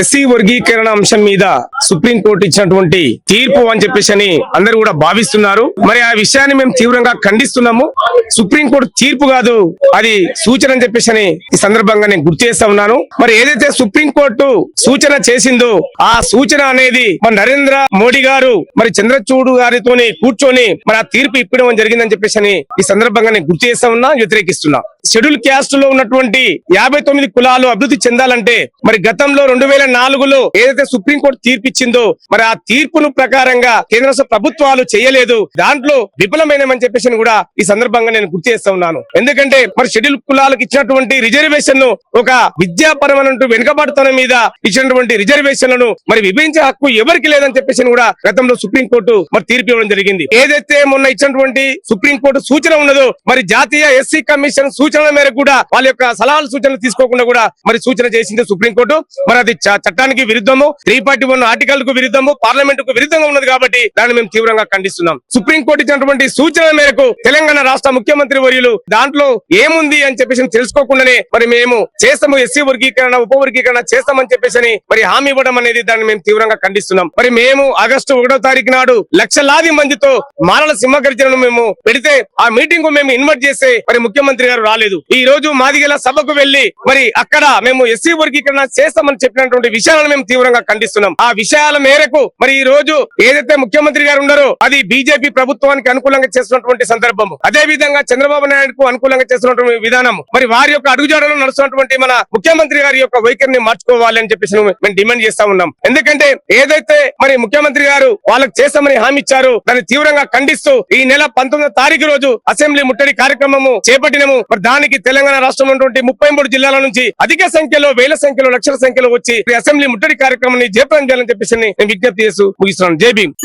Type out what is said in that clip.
SC వర్గీకరణ అంశం మీద సుప్రీంకోర్టు ఇచ్చినటువంటి తీర్పు అని చెప్పేసి అందరూ కూడా భావిస్తున్నారు. మరి ఆ విషయాన్ని మేము తీవ్రంగా ఖండిస్తున్నాము. సుప్రీంకోర్టు తీర్పు కాదు, అది సూచన అని చెప్పేసి ఈ సందర్భంగా నేను గుర్తు చేస్తా ఉన్నాను. మరి ఏదైతే సుప్రీంకోర్టు సూచన చేసిందో ఆ సూచన అనేది మన నరేంద్ర మోడీ గారు మరి చంద్రచూడ్ గారితోని కూర్చొని మరి ఆ తీర్పు ఇప్పడం జరిగిందని చెప్పేసి ఈ సందర్భంగా నేను గుర్తు చేస్తా ఉన్నా, వ్యతిరేకిస్తున్నా. షెడ్యూల్ క్యాస్ట్ లో ఉన్నటువంటి 59 కులాలు అభివృద్ధి చెందాలంటే మరి గతంలో 2004లో ఏదైతే సుప్రీంకోర్టు తీర్పు ఇచ్చిందో మరి ఆ తీర్పును ప్రకారంగా కేంద్ర రాష్ట్ర ప్రభుత్వాలు చేయలేదు, దాంట్లో విఫలమైనమని చెప్పేసి కూడా ఈ సందర్భంగా నేను గుర్తు చేస్తా ఉన్నాను. ఎందుకంటే మరి షెడ్యూల్ కులాలకు ఇచ్చినటువంటి రిజర్వేషన్ ను ఒక విద్యాపరమైన వెనుకబాటుతనం మీద ఇచ్చినటువంటి రిజర్వేషన్లను మరి విభజించే హక్కు ఎవరికి లేదని చెప్పేసి కూడా గతంలో సుప్రీంకోర్టు మరి తీర్పు ఇవ్వడం జరిగింది. ఏదైతే మొన్న ఇచ్చినటువంటి సుప్రీంకోర్టు సూచన ఉన్నదో మరి జాతీయ ఎస్సీ కమిషన్ సూచనల మేరకు కూడా వాళ్ళ యొక్క సలహాలు సూచనలు తీసుకోకుండా కూడా మరి సూచన చేసింది సుప్రీంకోర్టు. మరి అది చట్టానికి విరుద్ధము, 341 ఆర్టికల్ కు విరుద్ధము, పార్లమెంట్ కు విరుద్ధంగా ఉన్నది కాబట్టి దాన్ని మేము తీవ్రంగా ఖండిస్తున్నాం. సుప్రీంకోర్టు ఇచ్చినటువంటి సూచనల మేరకు తెలంగాణ రాష్ట్ర ముఖ్యమంత్రి వర్యులు దాంట్లో ఏముంది అని చెప్పేసి తెలుసుకోకుండానే మరి మేము చేస్తాము, ఎస్సీ వర్గీకరణ ఉపవర్గీకరణ చేస్తామని చెప్పేసి మరి హామీ ఇవ్వడం అనేది దాన్ని మేము తీవ్రంగా ఖండిస్తున్నాం. మరి మేము ఆగస్టు 1వ తారీఖు నాడు లక్షలాది మందితో మాలల సింహగర్జనను మేము పెడితే ఆ మీటింగ్ కు మేము ఇన్వైట్ చేస్తే మరి ముఖ్యమంత్రి గారు రాలేదు. ఈ రోజు మాదిగల సభకు వెళ్లి మరి అక్కడ మేము ఎస్సీ వర్గీకరణ చేస్తామని చెప్పినటువంటి విషయాలను మేము తీవ్రంగా ఖండిస్తున్నాం. ఆ విషయాల మేరకు మరి ఈ రోజు ఏదైతే ముఖ్యమంత్రి గారు ఉన్నారో అది బీజేపీ ప్రభుత్వానికి అనుకూలంగా చేస్తున్నటువంటి సందర్భము, అదే విధంగా చంద్రబాబు నాయుడుకు అనుకూలంగా చేస్తున్నటువంటి విధానం, మరి వారి యొక్క అడుగుజాడలో నడుస్తున్నటువంటి మన ముఖ్యమంత్రి గారి యొక్క వైఖరిని మార్చుకోవాలి అని చెప్పేసి మేము డిమాండ్ చేస్తా ఉన్నాం. ఎందుకంటే ఏదైతే మరి ముఖ్యమంత్రి గారు వాళ్ళకి చేస్తామని హామీ ఇచ్చారో దాన్ని తీవ్రంగా ఖండిస్తూ ఈ నెల 19వ తారీఖు రోజు అసెంబ్లీ ముట్టడి కార్యక్రమము చేపట్టినము. మరి దానికి తెలంగాణ రాష్ట్రంలో ఉన్నటువంటి 33 జిల్లాల నుంచి అధిక సంఖ్యలో, వేల సంఖ్యలో, లక్షల సంఖ్యలో వచ్చి అసెంబ్లీ ముట్టడి కార్యక్రమాన్ని జయప్రదం చేయాలని చెప్పేసి నేను విజ్ఞప్తి చేస్తూ ముగిస్తున్నాను. జై భీమ్.